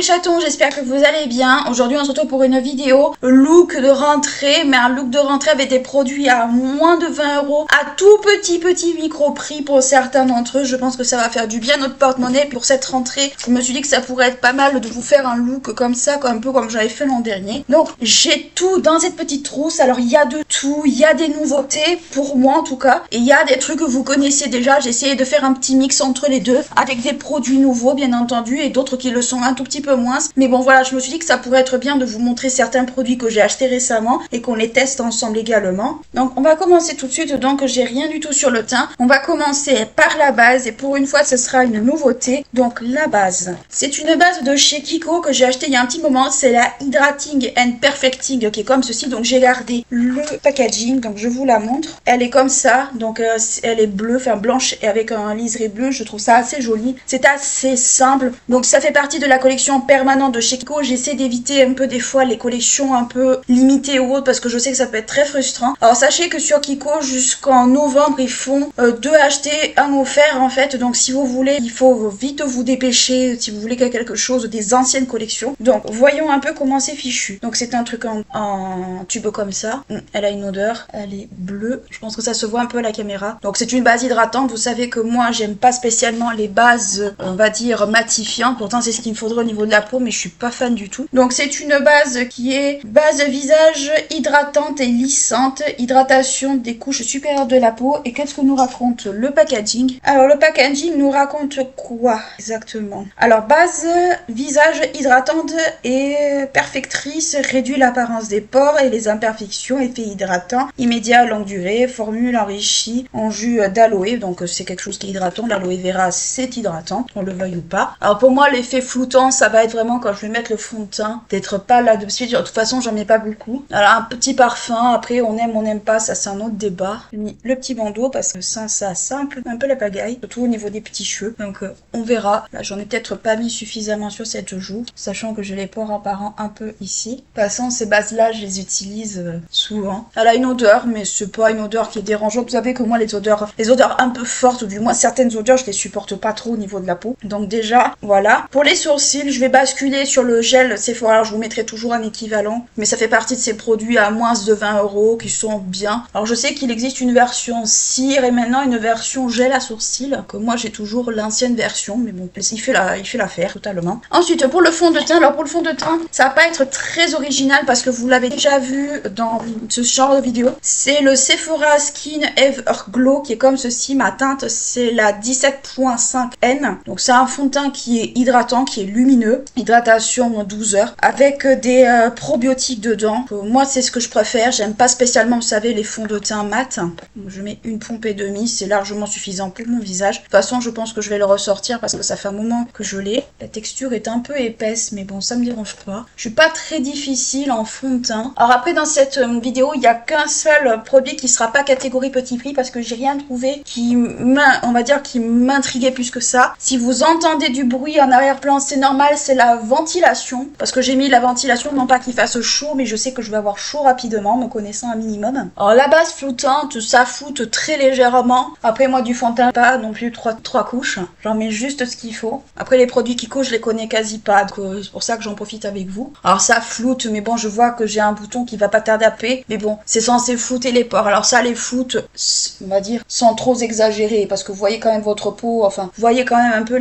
chatons, j'espère que vous allez bien. Aujourd'hui on se retrouve pour une vidéo look de rentrée, mais un look de rentrée avec des produits à moins de 20 € à tout petit micro prix pour certains d'entre eux. Je pense que ça va faire du bien à notre porte-monnaie pour cette rentrée. Je me suis dit que ça pourrait être pas mal de vous faire un look comme ça, un peu comme j'avais fait l'an dernier. Donc j'ai tout dans cette petite trousse. Alors il y a de tout, il y a des nouveautés pour moi en tout cas, et il y a des trucs que vous connaissez déjà. J'ai essayé de faire un petit mix entre les deux avec des produits nouveaux bien entendu et d'autres qui le sont un tout petit peu moins. Mais bon voilà, je me suis dit que ça pourrait être bien de vous montrer certains produits que j'ai achetés récemment et qu'on les teste ensemble également. Donc on va commencer tout de suite. Donc j'ai rien du tout sur le teint. On va commencer par la base et pour une fois ce sera une nouveauté. Donc la base, c'est une base de chez Kiko que j'ai acheté il y a un petit moment. C'est la Hydrating and Perfecting qui est comme ceci. Donc j'ai gardé le packaging, donc je vous la montre. Elle est comme ça, donc elle est bleue, enfin blanche et avec un liseré bleu. Je trouve ça assez joli. C'est assez simple. Donc ça fait partie de la collection permanente de chez Kiko. J'essaie d'éviter un peu des fois les collections un peu limitées ou autres parce que je sais que ça peut être très frustrant. Alors sachez que sur Kiko jusqu'en novembre ils font 2 achetés, 1 offert en fait. Donc si vous voulez, il faut vite vous dépêcher si vous voulez quelque chose des anciennes collections. Donc voyons un peu comment c'est fichu. Donc c'est un truc en tube comme ça. Elle a une odeur, elle est bleue. Je pense que ça se voit un peu à la caméra. Donc c'est une base hydratante. Vous savez que moi j'aime pas spécialement les bases, on va dire matifiantes. Pourtant c'est ce qu'il me faudrait au niveau de la peau, mais je suis pas fan du tout. Donc c'est une base qui est base visage hydratante et lissante, hydratation des couches supérieures de la peau. Et qu'est-ce que nous raconte le packaging? Alors le packaging nous raconte quoi exactement? Alors base visage hydratante et perfectrice, réduit l'apparence des pores et les imperfections, effet hydratant immédiat à longue durée, formule enrichie en jus d'aloe. Donc c'est quelque chose qui est hydratant. L'aloe vera c'est hydratant, on le veuille ou pas. Alors pour moi l'effet floutant ça va être vraiment quand je vais mettre le fond de teint, d'être pas là-dessus. De toute façon j'en mets pas beaucoup. Alors un petit parfum, après on aime, on n'aime pas, ça c'est un autre débat. J'ai mis le petit bandeau parce que sans ça simple un peu la pagaille, surtout au niveau des petits cheveux. Donc on verra. Là j'en ai peut-être pas mis suffisamment sur cette joue, sachant que j'ai les pores apparents un peu ici. De toute façon ces bases là je les utilise souvent. Elle a une odeur mais c'est pas une odeur qui est dérangeante. Vous savez que moi les odeurs un peu fortes, ou du moins certaines odeurs je les supporte pas trop au niveau de la peau. Donc déjà voilà. Pour les sourcils je vais basculer sur le gel Sephora. Alors, je vous mettrai toujours un équivalent, mais ça fait partie de ces produits à moins de 20 € qui sont bien. Alors je sais qu'il existe une version cire et maintenant une version gel à sourcils, que moi j'ai toujours l'ancienne version, mais bon il fait l'affaire totalement. Ensuite pour le fond de teint, alors pour le fond de teint ça va pas être très original parce que vous l'avez déjà vu dans ce genre de vidéo. C'est le Sephora Skin Ever Glow qui est comme ceci. Ma teinte c'est la 17.5N. Donc c'est un fond de teint qui est hydratant, qui est lumineux, hydratation 12 heures avec des probiotiques dedans. Moi c'est ce que je préfère. J'aime pas spécialement, vous savez, les fonds de teint mat. Donc, je mets une pompe et demie, c'est largement suffisant pour mon visage. De toute façon je pense que je vais le ressortir parce que ça fait un moment que je l'ai. La texture est un peu épaisse mais bon ça me dérange pas. Je suis pas très difficile en fond de teint. Alors après dans cette vidéo il n'y a qu'un seul produit qui sera pas catégorie petit prix parce que j'ai rien trouvé qui m'intriguait plus que ça. Si vous entendez du bruit en arrière-plan c'est normal, c'est la ventilation parce que j'ai mis la ventilation, non pas qu'il fasse chaud mais je sais que je vais avoir chaud rapidement me connaissant un minimum. Alors la base flottante ça floute très légèrement. Après moi du fond de teint pas non plus 3 couches, j'en mets juste ce qu'il faut. Après les produits Kiko je les connais quasi pas, donc c'est pour ça que j'en profite avec vous. Alors ça floute mais bon je vois que j'ai un bouton qui va pas tarder à péter, mais bon c'est censé flouter les pores. Alors ça les floute on va dire sans trop exagérer parce que vous voyez quand même votre peau, enfin vous voyez quand même un peu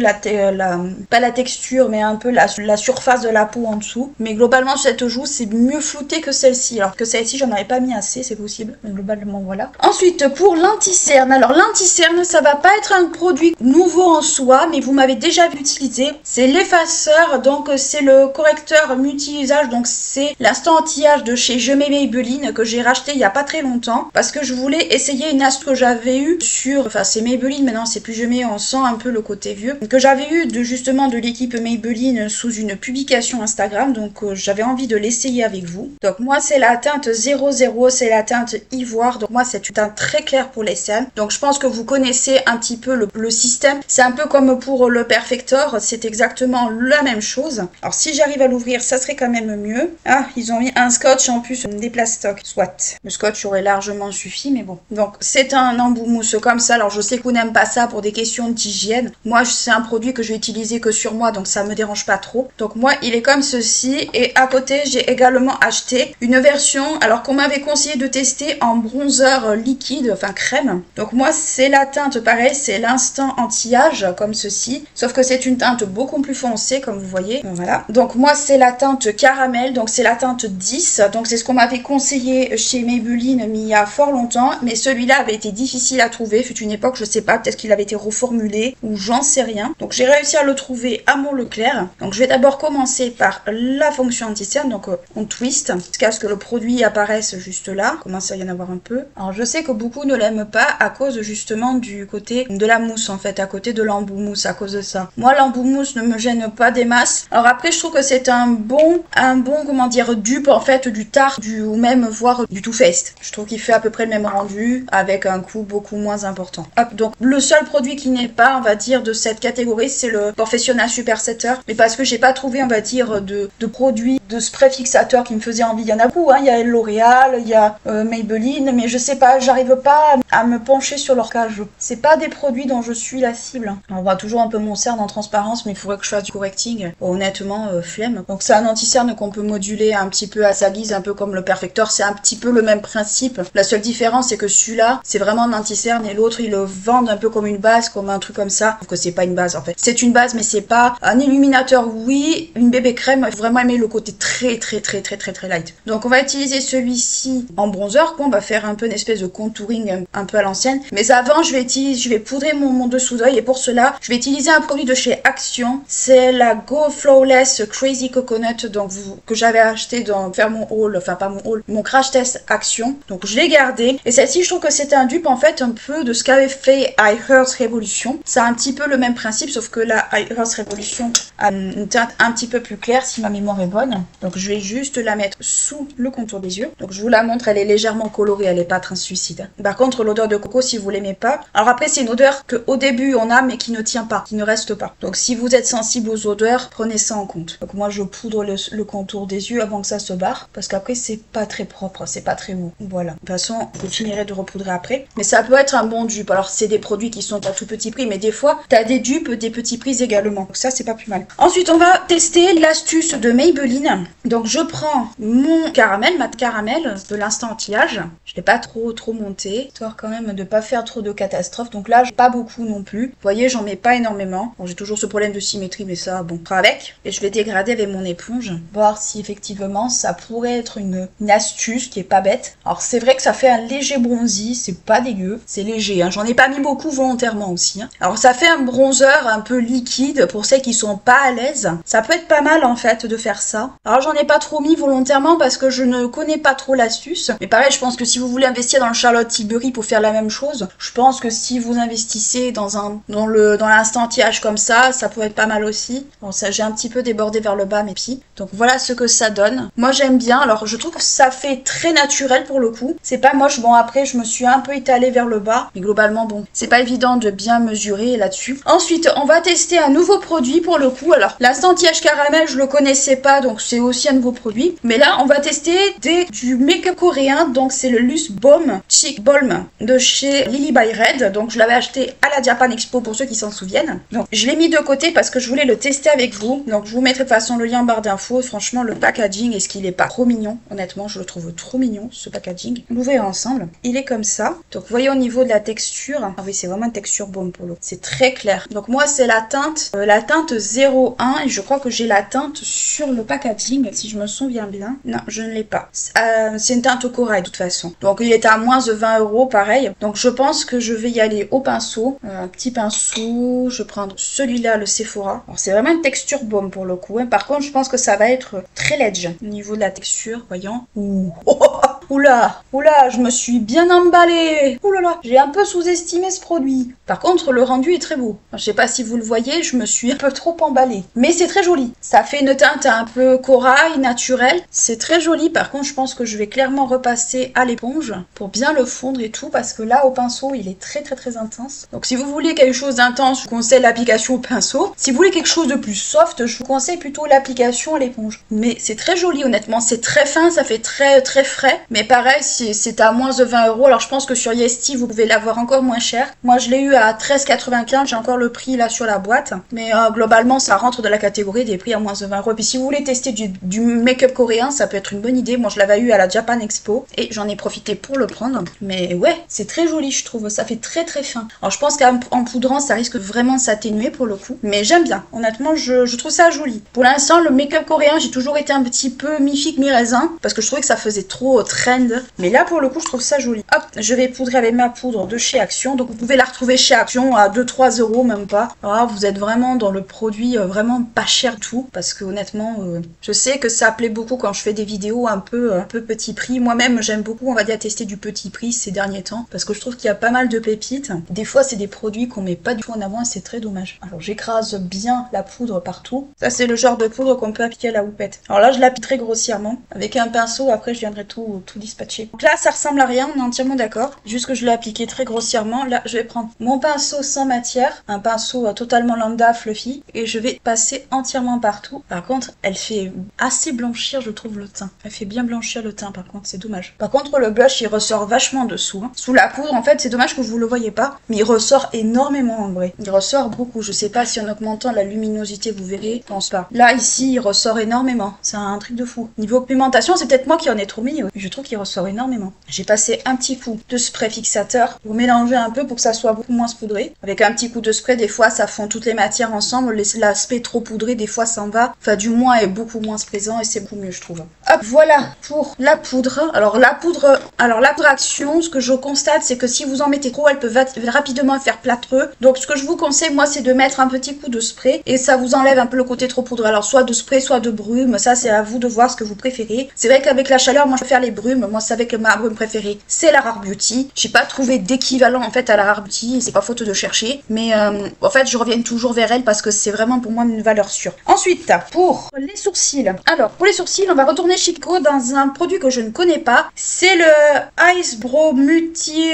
pas la texture mais un peu la surface de la peau en dessous. Mais globalement cette joue c'est mieux flouté que celle-ci, alors que celle-ci j'en avais pas mis assez, c'est possible, mais globalement voilà. Ensuite pour l'anti-cerne, alors l'anti-cerne ça va pas être un produit nouveau en soi mais vous m'avez déjà vu utiliser. C'est l'effaceur, donc c'est le correcteur multi-usage, donc c'est l'instant anti-âge de chez Je Mets Maybelline que j'ai racheté il y a pas très longtemps parce que je voulais essayer une astuce que j'avais eu sur, enfin c'est Maybelline maintenant, c'est plus Je Mets, on sent un peu le côté vieux, que j'avais eu justement de l'équipe Maybelline sous une publication Instagram, donc j'avais envie de l'essayer avec vous. Donc moi c'est la teinte 00, c'est la teinte ivoire, donc moi c'est une teinte très claire pour les cernes, donc je pense que vous connaissez un petit peu le système. C'est un peu comme pour le Perfector, c'est exactement la même chose. Alors si j'arrive à l'ouvrir ça serait quand même mieux. Ah ils ont mis un scotch en plus des plastocs, soit le scotch aurait largement suffi mais bon. Donc c'est un embout mousse comme ça. Alors je sais que vous n'aimez pas ça pour des questions d'hygiène, moi c'est un produit que je vais utiliser que sur moi donc ça me dérange pas pas trop. Donc moi il est comme ceci et à côté j'ai également acheté une version alors qu'on m'avait conseillé de tester en bronzer liquide, enfin crème. Donc moi c'est la teinte pareil, c'est l'instant anti-âge comme ceci, sauf que c'est une teinte beaucoup plus foncée comme vous voyez. Voilà, donc moi c'est la teinte caramel, donc c'est la teinte 10, donc c'est ce qu'on m'avait conseillé chez Maybelline mais il y a fort longtemps, mais celui-là avait été difficile à trouver, fut une époque, je sais pas, peut-être qu'il avait été reformulé ou j'en sais rien. Donc j'ai réussi à le trouver à mon Leclerc. Donc je vais d'abord commencer par la fonction anti-cerne, donc on twist jusqu'à ce que le produit apparaisse juste là, commence à y en avoir un peu. Alors je sais que beaucoup ne l'aiment pas à cause justement du côté de la mousse en fait, à côté de l'embout mousse, à cause de ça. Moi l'embout mousse ne me gêne pas des masses. Alors après je trouve que c'est un bon comment dire dupe en fait du Tarte ou même voire du Too Faced. Je trouve qu'il fait à peu près le même rendu avec un coût beaucoup moins important. Hop, donc le seul produit qui n'est pas on va dire de cette catégorie c'est le Professional Super Setter, mais parce que j'ai pas trouvé on va dire de produits de spray fixateur qui me faisait envie. Il y en a beaucoup, hein. Il y a L'Oréal, il y a Maybelline, mais je sais pas, j'arrive pas à me pencher sur leur cage. C'est pas des produits dont je suis la cible. On voit toujours un peu mon cerne en transparence, mais il faudrait que je fasse du correcting. Honnêtement, flemme. Donc c'est un anti-cerne qu'on peut moduler un petit peu à sa guise, un peu comme le Perfector. C'est un petit peu le même principe. La seule différence, c'est que celui-là, c'est vraiment un anti-cerne et l'autre, ils le vendent un peu comme une base, comme un truc comme ça. Sauf que c'est pas une base en fait. C'est une base, mais c'est pas un illuminateur. Oui, une bébé crème. Il faut vraiment aimer le côté très light. Donc on va utiliser celui-ci en bronzer. On va faire un peu une espèce de contouring un peu à l'ancienne. Mais avant, je vais poudrer mon dessous d'œil et pour cela, je vais utiliser un produit de chez Action. C'est la Go Flawless Crazy Coconut donc que j'avais acheté dans faire mon haul, enfin pas mon haul, mon crash test Action. Donc je l'ai gardé et celle-ci, je trouve que c'est un dupe en fait un peu de ce qu'avait fait I Heart Revolution. C'est un petit peu le même principe sauf que la I Heart Revolution a une teinte un petit peu plus claire si ma mémoire est bonne. Donc je vais juste la mettre sous le contour des yeux. Donc je vous la montre, elle est légèrement colorée, elle n'est pas translucide. Par contre l'odeur de coco si vous l'aimez pas, alors après c'est une odeur que au début on a mais qui ne tient pas, qui ne reste pas. Donc si vous êtes sensible aux odeurs, prenez ça en compte. Donc moi je poudre le contour des yeux avant que ça se barre parce qu'après c'est pas très propre, c'est pas très beau. Voilà. De toute façon je finirai de repoudrer après. Mais ça peut être un bon dupe. Alors c'est des produits qui sont à tout petit prix mais des fois t'as des dupes des petits prix également. Donc ça c'est pas plus mal. Ensuite on va tester l'astuce de Maybelline. Donc je prends mon caramel, mat caramel de l'instant anti-âge. Je l'ai pas trop monté, histoire quand même de pas faire trop de catastrophes. Donc là, pas beaucoup non plus. Vous voyez, j'en mets pas énormément. Bon, j'ai toujours ce problème de symétrie, mais ça, bon, on fera avec. Et je vais dégrader avec mon éponge, voir si effectivement ça pourrait être une astuce qui est pas bête. Alors c'est vrai que ça fait un léger bronzy, c'est pas dégueu, c'est léger. Hein. J'en ai pas mis beaucoup volontairement aussi. Hein. Alors ça fait un bronzer un peu liquide pour celles qui sont pas à l'aise. Ça peut être pas mal en fait de faire ça. Alors j'en ai pas trop mis volontairement parce que je ne connais pas trop l'astuce. Mais pareil, je pense que si vous voulez investir dans le Charlotte Tilbury pour faire la même chose, je pense que si vous investissez dans l'instant anti-âge comme ça peut être pas mal aussi. Bon, ça j'ai un petit peu débordé vers le bas mes pieds. Donc voilà ce que ça donne. Moi j'aime bien. Alors je trouve que ça fait très naturel pour le coup. C'est pas moche. Bon après je me suis un peu étalée vers le bas, mais globalement bon, c'est pas évident de bien mesurer là-dessus. Ensuite on va tester un nouveau produit pour le coup. Alors l'instant anti-âge caramel je le connaissais pas donc c'est aussi un nouveau produit. Mais là on va tester du make-up coréen. Donc c'est le Luxe Balm Cheek Balm de chez Lily by Red. Donc je l'avais acheté à la Japan Expo pour ceux qui s'en souviennent. Donc je l'ai mis de côté parce que je voulais le tester avec vous. Donc je vous mettrai de toute façon le lien en barre d'infos. Franchement le packaging, est-ce qu'il est pas trop mignon? Honnêtement je le trouve trop mignon ce packaging. On l'ouvre ensemble. Il est comme ça. Donc vous voyez au niveau de la texture. Ah oui c'est vraiment une texture baume pour l'eau. C'est très clair. Donc moi c'est la teinte 01 et je crois que j'ai la teinte sur le packaging si je me souviens bien. Non je ne l'ai pas. C'est une teinte au corail de toute façon. Donc il est à moins de 20 € pareil. Donc je pense que je vais y aller au pinceau. Un petit pinceau. Je vais prendre celui-là, le Sephora. Alors c'est vraiment une texture baume pour le coup. Hein. Par contre je pense que ça va être très ledge au niveau de la texture. Voyons. Ouh. Oula, je me suis bien emballée. Oulala, j'ai un peu sous-estimé ce produit. Par contre, le rendu est très beau. Je sais pas si vous le voyez, je me suis un peu trop emballée. Mais c'est très joli. Ça fait une teinte un peu corail, naturelle. C'est très joli. Par contre, je pense que je vais clairement repasser à l'éponge pour bien le fondre et tout. Parce que là, au pinceau, il est très intense. Donc si vous voulez quelque chose d'intense, je vous conseille l'application au pinceau. Si vous voulez quelque chose de plus soft, je vous conseille plutôt l'application à l'éponge. Mais c'est très joli, honnêtement. C'est très fin, ça fait très frais. Mais Mais pareil, c'est à moins de 20 euros. Alors je pense que sur Yesti, vous pouvez l'avoir encore moins cher. Moi, je l'ai eu à 13,95. J'ai encore le prix là sur la boîte. Mais globalement, ça rentre dans la catégorie des prix à moins de 20 euros. Et puis si vous voulez tester du make-up coréen, ça peut être une bonne idée. Moi, je l'avais eu à la Japan Expo et j'en ai profité pour le prendre. Mais ouais, c'est très joli, je trouve. Ça fait très très fin. Alors je pense qu'en poudrant, ça risque vraiment de s'atténuer pour le coup. Mais j'aime bien. Honnêtement, je trouve ça joli. Pour l'instant, le make-up coréen, j'ai toujours été un petit peu mi-figue, mi-raisin. Parce que je trouvais que ça faisait trop trend. Mais là, pour le coup, je trouve ça joli. Hop, je vais poudrer avec ma poudre de chez Action. Donc vous pouvez la retrouver chez Action à 2-3 euros, même pas. Alors vous êtes vraiment dans le produit vraiment pas cher tout. Parce que honnêtement, je sais que ça plaît beaucoup quand je fais des vidéos un peu petit prix. Moi-même, j'aime beaucoup, on va dire, tester du petit prix ces derniers temps. Parce que je trouve qu'il y a pas mal de pépites. Des fois, c'est des produits qu'on met pas du tout en avant et c'est très dommage. Alors j'écrase bien la poudre partout. Ça, c'est le genre de poudre qu'on peut appliquer à la houppette. Alors là, je l'applique très grossièrement. Avec un pinceau, après, je viendrai tout dispatcher. Donc là, ça ressemble à rien, on est entièrement d'accord. Juste que je l'ai appliqué très grossièrement. Là, je vais prendre mon pinceau sans matière. Un pinceau totalement lambda, fluffy. Et je vais passer entièrement partout. Par contre, elle fait assez blanchir, je trouve, le teint. Elle fait bien blanchir le teint, par contre, c'est dommage. Par contre, le blush, il ressort vachement dessous. Hein. Sous la poudre, en fait, c'est dommage que vous le voyez pas. Mais il ressort énormément, en vrai. Il ressort beaucoup. Je sais pas si en augmentant la luminosité, vous verrez. Je pense pas. Là, ici, il ressort énormément. C'est un truc de fou. Niveau pigmentation, c'est peut-être moi qui en ai trop mis. Mais je trouve qu'il ressort énormément. J'ai passé un petit coup de spray fixateur pour mélanger un peu pour que ça soit beaucoup moins poudré. Avec un petit coup de spray, des fois, ça fond toutes les matières ensemble. L'aspect trop poudré, des fois, s'en va. Enfin, du moins, est beaucoup moins présent et c'est beaucoup mieux, je trouve. Hop, voilà pour la poudre. Alors, la poudre Action, ce que je constate, c'est que si vous en mettez trop, elle peut rapidement faire plâtreux. Donc, ce que je vous conseille, moi, c'est de mettre un petit coup de spray et ça vous enlève un peu le côté trop poudré. Alors, soit de spray, soit de brume. Ça, c'est à vous de voir ce que vous préférez. C'est vrai qu'avec la chaleur, moi, je préfère les brumes. Moi, c'est avec ma brume préférée, c'est la Rare Beauty. J'ai pas trouvé d'équivalent, en fait, à la Rare Beauty. C'est pas faute de chercher. Mais, en fait, je reviens toujours vers elle parce que c'est vraiment pour moi une valeur sûre. Ensuite, pour les sourcils. Alors, pour les sourcils, on va retourner chez Kiko dans un produit que je ne connais pas. C'est le Ice Brow Multi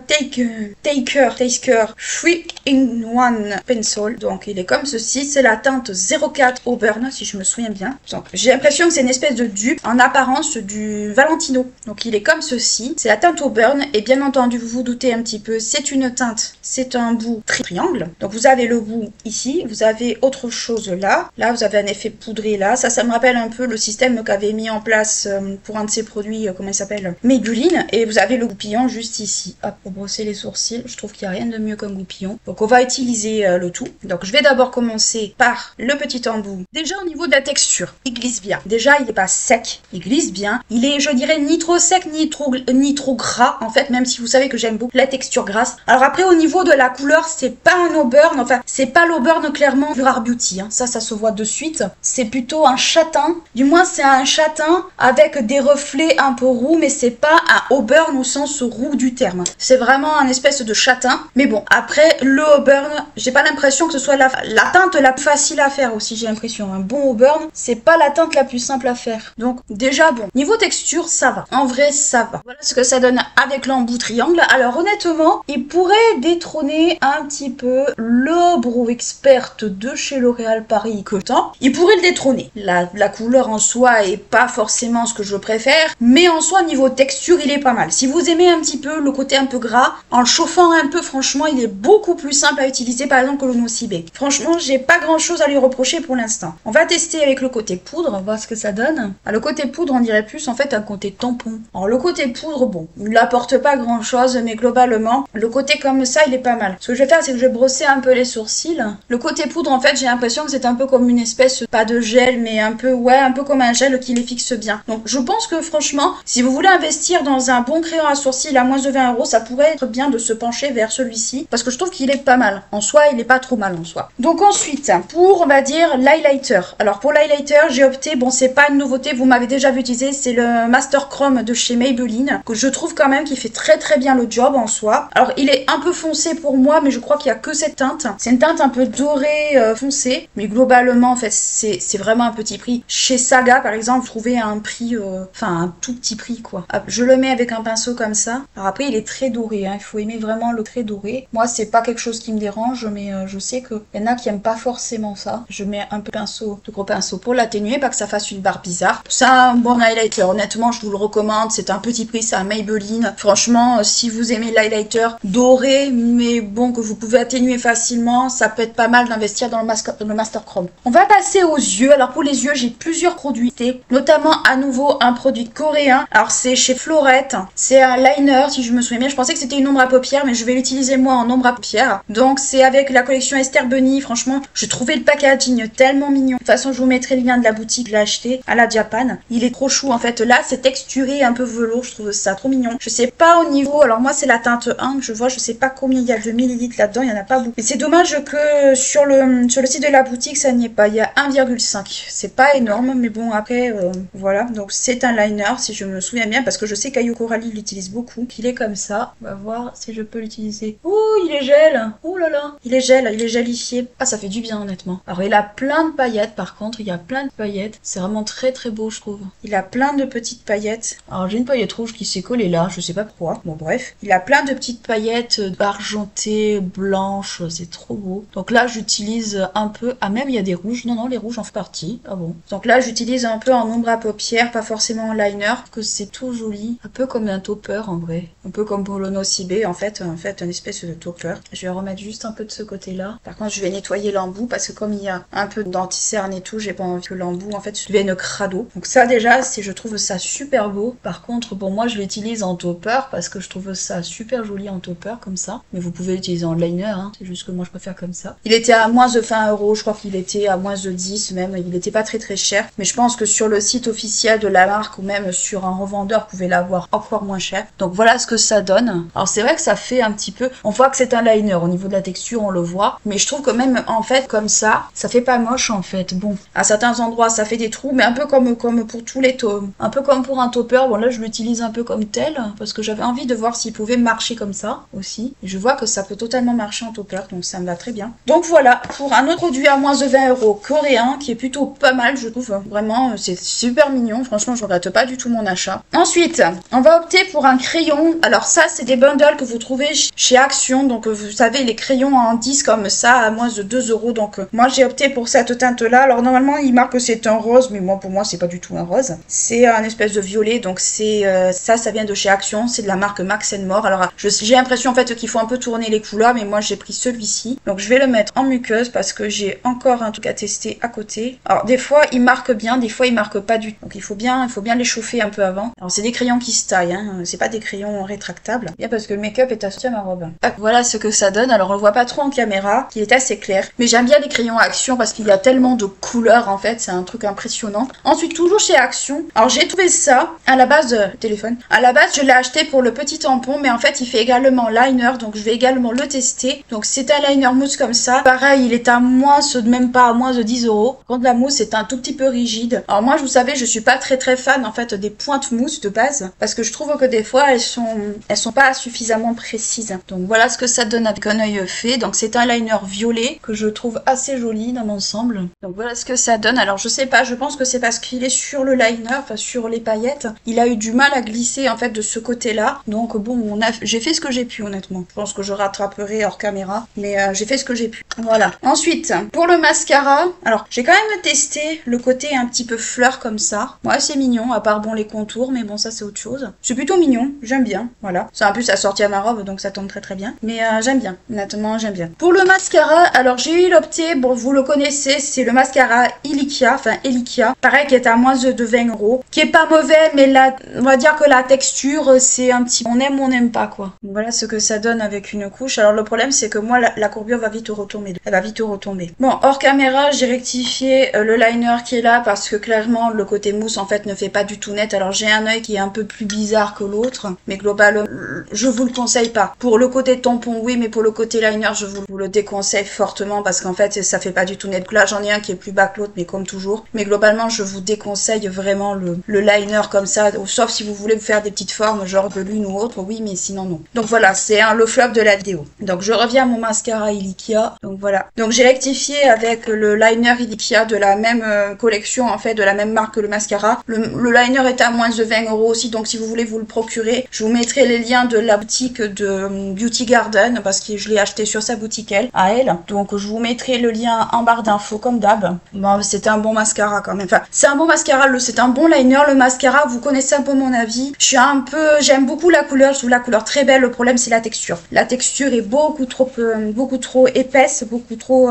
Taker 3-in-1 Pencil. Donc, il est comme ceci. C'est la teinte 04 Auburn, si je me souviens bien. J'ai l'impression que c'est une espèce de dupe en apparence du Valentino. Donc, il est comme ceci. C'est la teinte Auburn. Et bien entendu, vous vous doutez un petit peu, c'est une teinte. C'est un bout triangle. Donc, vous avez le bout ici. Vous avez autre chose là. Là, vous avez un effet poudré là. Ça me rappelle un peu le système qu'avait mis en place pour un de ces produits, comment il s'appelle, Maybelline. Et vous avez le goupillon juste ici. Hop, pour brosser les sourcils. Je trouve qu'il n'y a rien de mieux qu'un goupillon. Donc, on va utiliser le tout. Donc, je vais d'abord commencer par le petit embout. Déjà, au niveau de la texture, il glisse bien. Déjà, il n'est pas sec. Il glisse bien. Il est, je dirais, ni trop sec, ni trop gras. En fait, même si vous savez que j'aime beaucoup la texture grasse. Alors après, au niveau de la couleur, c'est pas un Auburn. Enfin, c'est pas l'Auburn clairement du Rare Beauty. Hein. Ça se voit de suite. C'est plutôt un châtain. Du moins, c'est un châtain avec des reflets un peu roux, mais c'est pas un Auburn au sens roux du terme. C'est vraiment un espèce de châtain. Mais bon, après, le Auburn, j'ai pas l'impression que ce soit la teinte la plus facile à faire aussi, j'ai l'impression. Un bon Auburn, c'est pas la teinte la plus simple à faire. Donc, déjà, bon. Niveau texture, ça va. En vrai, ça va. Voilà ce que ça donne avec l'embout triangle. Alors, honnêtement, il pourrait détrôner un petit peu le Brow Expert de chez L'Oréal Paris que tant. Il pourrait le détrôner. La couleur en soi est pas forcément ce que je préfère, mais en soi, niveau texture, il est pas mal. Si vous aimez un petit peu le côté un peu gras, en le chauffant un peu, franchement, il est beaucoup plus simple à utiliser, par exemple, que le Nocibé. Franchement, j'ai pas grand chose à lui reprocher pour l'instant. On va tester avec le côté poudre, voir ce que ça donne. Ah, le côté poudre, on dirait plus en fait un côté tampon. Alors, le côté poudre, bon, il n'apporte pas grand chose, mais globalement, le côté comme ça, il est pas mal. Ce que je vais faire, c'est que je vais brosser un peu les sourcils. Le côté poudre, en fait, j'ai l'impression que c'est un peu comme une espèce, pas de gel, mais un peu, ouais, un peu comme un gel qui les fixe bien. Donc, je pense que franchement, si vous voulez investir dans un bon crayon à sourcils à moins de 20 €, ça pourrait être bien de se pencher vers celui-ci, parce que je trouve qu'il est pas mal. En soi, il est pas trop mal en soi. Donc ensuite, pour, on va dire, l'highlighter. Alors, pour l'highlighter, j'ai opté, bon, c'est pas une nouveauté, vous m'avez déjà vu utiliser, c'est le Master Chrome de chez Maybelline, que je trouve quand même qui fait très très bien le job en soi. Alors, il est un peu foncé pour moi, mais je crois qu'il y a que cette teinte. C'est une teinte un peu dorée foncée, mais globalement, en fait, c'est vraiment un petit prix. Chez Saga, par exemple, vous trouvez un prix, enfin, un tout petit prix, quoi. Hop, je le mets avec un pinceau comme ça. Alors après, il est très doré, hein. Il faut aimer vraiment le très doré. Moi, c'est pas quelque chose qui me dérange, mais je sais qu'il y en a qui aiment pas forcément ça. Je mets un peu de gros pinceau pour l'atténuer, pas que ça fasse une barre bizarre. C'est un bon highlighter, honnêtement, je vous le recommande. C'est un petit prix, c'est un Maybelline. Franchement, si vous aimez l'highlighter doré, mais bon, que vous pouvez atténuer facilement, ça peut être pas mal d'investir dans le Master Chrome. On va passer aux yeux. Alors pour les yeux, j'ai plusieurs produits, notamment à nouveau un produit coréen. Alors c'est chez Florette. C'est un liner, si je me souviens bien. Je pensais que c'était une ombre à paupières, mais je vais l'utiliser moi en ombre à paupières. Donc c'est avec la collection Esther Bunny. Franchement, je trouvais le packaging tellement mignon. De toute façon, je vous mettrai le lien de la boutique. Je l'ai acheté à la Japan. Il est trop chou en fait. Là, c'est texturé, un peu velours. Je trouve ça trop mignon. Je sais pas au niveau. Alors moi, c'est la teinte 1 que je vois. Je sais pas combien il y a de millilitres là-dedans. Il y en a pas beaucoup. Et c'est dommage que sur le site de la boutique, ça n'y est pas. Il y a 1,5. C'est pas énorme, mais bon, après, voilà. Donc c'est un liner, si je me souviens bien, parce que je sais qu'Ayo Coralie l'utilise beaucoup. Il est comme ça. On va voir si je peux l'utiliser. Ouh, il est gel. Ouh là là. Il est gélifié. Ah, ça fait du bien, honnêtement. Alors, il a plein de paillettes, par contre. Il y a plein de paillettes. C'est vraiment très très beau, je trouve. Il a plein de petites paillettes. Alors, j'ai une paillette rouge qui s'est collée là. Je sais pas pourquoi. Bon, bref. Il a plein de petites paillettes argentées, blanches. C'est trop beau. Donc là, j'utilise un peu... Ah, même, il y a des rouges. Non, non, les rouges en font partie. Ah bon. Donc là, j'utilise un peu en ombre à paupières, pas forcément en liner, que c'est tout joli. Un peu comme un topper, en vrai. Un peu comme pour le Nocibé, en fait, une espèce de topper. Je vais remettre juste un peu de ce côté-là. Par contre, je vais nettoyer l'embout, parce que comme il y a un peu d'anti-cerne et tout, j'ai pas envie que l'embout, en fait, devienne crado. Donc ça, déjà, je trouve ça super beau. Par contre, bon, moi, je l'utilise en topper, parce que je trouve ça super joli en topper, comme ça. Mais vous pouvez l'utiliser en liner, hein. C'est juste que moi, je préfère comme ça. Il était à moins de 20 €, je crois qu'il était à moins de 10 même. Il était pas très cher. Mais je pense que sur le site officiel de la marque, ou même sur un revendeur, vous pouvez l'avoir encore moins cher. Donc voilà ce que ça donne. Alors c'est vrai que ça fait un petit peu... On voit que c'est un liner. Au niveau de la texture, on le voit. Mais je trouve que même, en fait, comme ça fait pas moche, en fait. Bon, à certains endroits, ça fait des trous, mais un peu comme pour tous les tomes. Un peu comme pour un topper. Bon, là, je l'utilise un peu comme tel, parce que j'avais envie de voir s'il pouvait marcher comme ça, aussi. Et je vois que ça peut totalement marcher en topper, donc ça me va très bien. Donc voilà, pour un autre produit à moins de 20 € coréen, qui est plutôt pas mal, je trouve. Vraiment, c'est super mignon. Franchement, je regrette pas du tout mon achat. Ensuite, on va opter pour un crayon. Alors ça, c'est des bundles que vous trouvez chez Action. Donc, vous savez, les crayons en 10 comme ça, à moins de 2 €. Donc, moi, j'ai opté pour cette teinte-là. Alors, normalement, il marque que c'est un rose, mais moi, pour moi, c'est pas du tout un rose. C'est un espèce de violet. Donc, c'est ça vient de chez Action. C'est de la marque Max More. Alors, j'ai l'impression, en fait, qu'il faut un peu tourner les couleurs, mais moi, j'ai pris celui-ci. Donc, je vais le mettre en muqueuse parce que j'ai encore un truc à tester à côté. Alors, des fois, il marque bien, des fois, il marque pas du tout. Donc, il faut bien les chauffer un peu avant. Alors, c'est des crayons qui se taillent, hein. C'est pas des crayons rétractables. Bien parce que le make-up est associé à ma robe. Ah, voilà ce que ça donne. Alors, on le voit pas trop en caméra, qui est assez clair. Mais j'aime bien les crayons Action parce qu'il y a tellement de couleurs, en fait. C'est un truc impressionnant. Ensuite, toujours chez Action. Alors, j'ai trouvé ça à la base de téléphone. À la base, je l'ai acheté pour le petit tampon, mais en fait, il fait également liner. Donc, je vais également le tester. Donc, c'est un liner mousse comme ça. Pareil, il est à moins, même pas à moins de 10 €. Quand la mousse est un tout petit peu rigide. Alors, moi, vous savez, je suis pas très fan, en fait, des pointes mousse de base. Parce que je trouve que des fois, elles sont pas suffisamment précises. Donc, voilà ce que ça donne avec un œil fait. Donc, c'est un liner violet que je trouve assez joli dans l'ensemble. Donc, voilà ce que ça donne. Alors, je sais pas, je pense que c'est parce qu'il est sur le liner, enfin, sur les paillettes. Il a eu du mal à glisser, en fait, de ce côté-là. Donc, bon, j'ai fait ce que j'ai pu, honnêtement. Je pense que je rattraperai hors caméra. Mais j'ai fait ce que j'ai pu. Voilà. Ensuite, pour le mascara, alors, j'ai quand même testé le côté un petit peu fleur comme ça. Ouais, c'est mignon, à part, bon, les contours, mais bon, ça, c'est autre chose. C'est plutôt mignon, j'aime bien, voilà. C'est un peu ça sorti à ma robe, donc ça tombe très bien. Mais j'aime bien, honnêtement, j'aime bien. Pour le mascara, alors j'ai eu l'opté, bon, vous le connaissez, c'est le mascara Ilikia, enfin Elikia. Pareil, qui est à moins de 20 €. Qui est pas mauvais, mais là, on va dire que la texture, c'est un petit... On aime ou on n'aime pas, quoi. Donc, voilà ce que ça donne avec une couche. Alors le problème, c'est que moi, la courbure va vite retomber. Elle va vite retomber. Bon, hors caméra, j'ai rectifié le liner qui est là, parce que clairement, le côté mousse, en fait, ne fait pas du tout net. Alors j'ai un œil qui est un peu plus bizarre que l'autre, mais globalement, je vous le conseille pas. Pour le côté tampon, oui, mais pour le côté liner, je vous le déconseille fortement, parce qu'en fait, ça fait pas du tout net. Là, j'en ai un qui est plus bas que l'autre, mais comme toujours. Mais globalement, je vous déconseille vraiment le liner comme ça, sauf si vous voulez vous faire des petites formes, genre de lune ou autre, oui, mais sinon, non. Donc voilà, c'est le flop de la vidéo. Donc je reviens à mon mascara Ilikia. Donc voilà. Donc j'ai rectifié avec le liner Ilikia de la même collection, en fait, de la même marque que le mascara. Le liner est à moins de 20 € aussi, donc si vous voulez vous le procurer, je vous mettrai les liens de la boutique de Beauty Garden, parce que je l'ai acheté sur sa boutique à elle. Donc je vous mettrai le lien en barre d'infos comme d'hab. Bon, c'est un bon mascara quand même. Enfin, c'est un bon mascara, c'est un bon liner. Le mascara, vous connaissez un peu mon avis. J'aime beaucoup la couleur, je trouve la couleur très belle. Le problème c'est la texture. La texture est beaucoup trop épaisse, beaucoup trop,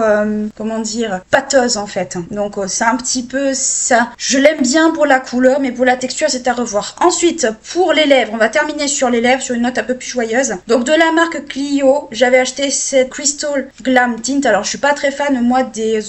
comment dire, pâteuse en fait. Donc c'est un petit peu ça. Je l'aime bien pour la couleur, mais pour la texture c'est à revoir. Ensuite, pour les lèvres, on va terminer sur les lèvres sur une note un peu plus joyeuse. Donc de la marque Clio, j'avais acheté cette Crystal Glam Tint. Alors je suis pas très fan moi des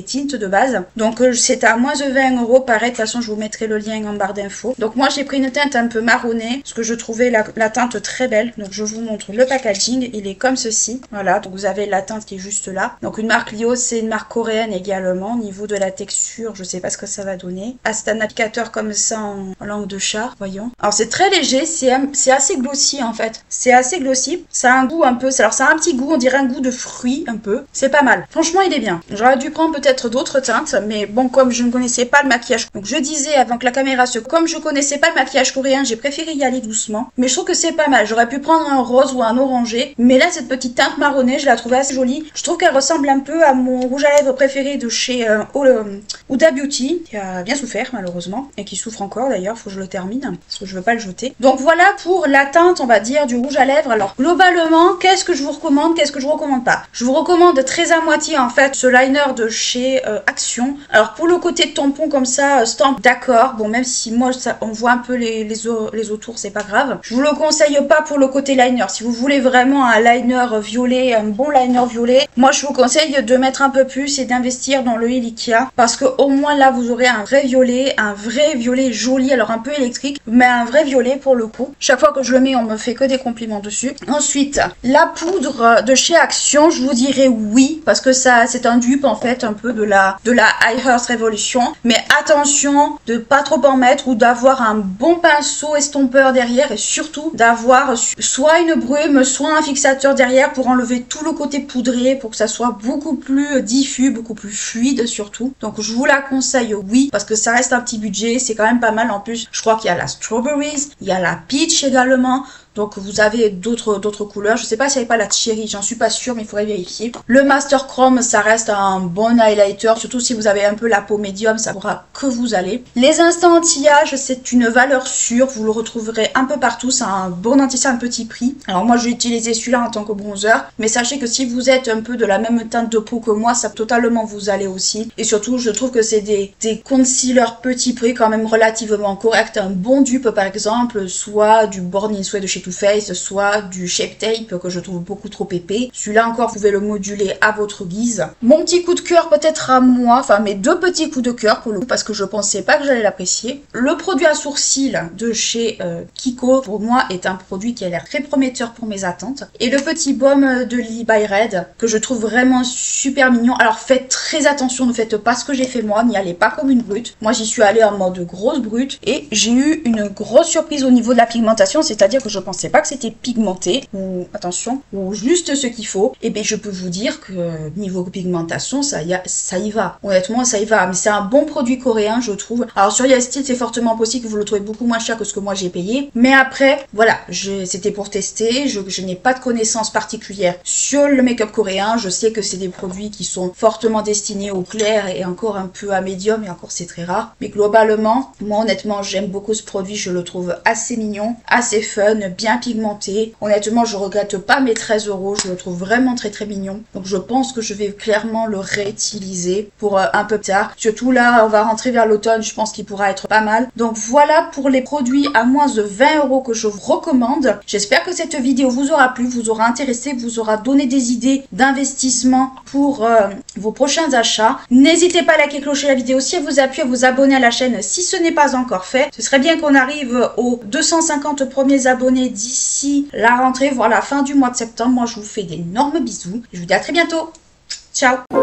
tintes de base. Donc c'est à moins de 20 €. Pareil, de toute façon je vous mettrai le lien en barre d'infos. Donc moi j'ai pris une teinte un peu marronnée parce que je trouvais la teinte très belle. Donc je vous montre le packaging, il est comme ceci. Voilà, donc vous avez la teinte qui est juste là. Donc une marque Clio, c'est une marque coréenne également. Au niveau de la texture, je sais pas ce que ça va donner. Ah, c'est un applicateur comme ça en langue de chat, voyons. Alors c'est très léger, c'est assez glossy en fait. C'est assez glossy. Ça a un goût un peu, alors ça a un petit goût, on dirait un goût de fruits un peu. C'est pas mal. Franchement, il est bien. J'aurais dû prendre peut-être d'autres teintes, mais bon, comme je ne connaissais pas le maquillage, donc je disais avant que la caméra comme je connaissais pas le maquillage coréen, j'ai préféré y aller doucement. Mais je trouve que c'est pas mal. J'aurais pu prendre un rose ou un orangé, mais là cette petite teinte marronnée, je la trouvais assez jolie. Je trouve qu'elle ressemble un peu à mon rouge à lèvres préféré de chez Huda Beauty, qui a bien souffert malheureusement, et qui souffre encore d'ailleurs, faut que je le termine, parce que je veux pas le jeter. Donc voilà pour la teinte, on va dire, du rouge à lèvres. Alors globalement, qu'est-ce que je vous recommande, qu'est-ce que je vous recommande pas? Je vous recommande très à moitié en fait ce liner de chez Action. Alors pour le côté de tampon comme ça, stamp, d'accord, bon même si moi on voit un peu les autours, c'est pas grave. Je vous le conseille pas pour le côté liner. Si vous voulez vraiment un liner violet, un bon liner violet, moi je vous conseille de mettre un peu plus et d'investir dans le Ilikia, parce que au moins là vous aurez un vrai violet joli, alors un peu électrique, mais un vrai violet pour le coup. Chaque fois que je le mets, on me fait que des compliments dessus. Ensuite, la poudre de chez Action, je vous dirais oui, parce que ça c'est un dupe en fait un peu de la I Heart Revolution, mais attention de pas trop en mettre, ou d'avoir un bon pinceau estompeur derrière, et surtout d'avoir soit une brume, soit un fixateur derrière pour enlever tout le côté poudré, pour que ça soit beaucoup plus diffus, beaucoup plus fluide surtout. Donc je vous la conseille oui, parce que ça reste un petit budget, c'est quand même pas mal. En plus je crois qu'il y a la Strawberries, il y a la Peach également. Donc vous avez d'autres couleurs. Je sais pas s'il n'y avait pas la cherry, j'en suis pas sûre, mais il faudrait vérifier. Le Master Chrome, ça reste un bon highlighter, surtout si vous avez un peu la peau médium, ça pourra que vous aller. Les instants anti-âge, c'est une valeur sûre, vous le retrouverez un peu partout, c'est un bon anti-âge à petit prix. Alors moi j'ai utilisé celui-là en tant que bronzer, mais sachez que si vous êtes un peu de la même teinte de peau que moi, ça peut totalement vous aller aussi. Et surtout, je trouve que c'est des concealers petit prix quand même relativement corrects. Un bon dupe par exemple, soit du Born in Sweat de chez Too Faced, soit du Shape Tape que je trouve beaucoup trop épais. Celui-là encore, vous pouvez le moduler à votre guise. Mon petit coup de cœur peut-être à moi, enfin mes deux petits coups de cœur pour le coup, parce que je pensais pas que j'allais l'apprécier. Le produit à sourcils de chez Kiko, pour moi, est un produit qui a l'air très prometteur pour mes attentes. Et le petit baume de Lily by Red, que je trouve vraiment super mignon. Alors faites très attention, ne faites pas ce que j'ai fait moi, n'y allez pas comme une brute. Moi j'y suis allée en mode grosse brute, et j'ai eu une grosse surprise au niveau de la pigmentation, c'est-à-dire que je pensais pas que c'était pigmenté, ou attention, ou juste ce qu'il faut. Et bien je peux vous dire que niveau pigmentation, ça y va. Honnêtement, ça y va. Mais c'est un bon produit coréen, je trouve. Alors sur YesStyle, c'est fortement possible que vous le trouvez beaucoup moins cher que ce que moi j'ai payé. Mais après, voilà, c'était pour tester. Je n'ai pas de connaissances particulières sur le make-up coréen. Je sais que c'est des produits qui sont fortement destinés au clair et encore un peu à médium, et encore c'est très rare. Mais globalement, moi honnêtement, j'aime beaucoup ce produit. Je le trouve assez mignon, assez fun, bien pigmenté. Honnêtement, je regrette pas mes 13 €. Je le trouve vraiment très très mignon. Donc je pense que je vais clairement le réutiliser pour un peu plus tard. Surtout là, on va rentrer vers l'automne. Je pense qu'il pourra être pas mal. Donc voilà pour les produits à moins de 20 € que je vous recommande. J'espère que cette vidéo vous aura plu, vous aura intéressé, vous aura donné des idées d'investissement pour vos prochains achats. N'hésitez pas à liker, clocher la vidéo si elle vous a plu, à vous abonner à la chaîne si ce n'est pas encore fait. Ce serait bien qu'on arrive aux 250 premiers abonnés d'ici la rentrée, voire la fin du mois de septembre. Moi, je vous fais d'énormes bisous. Je vous dis à très bientôt. Ciao!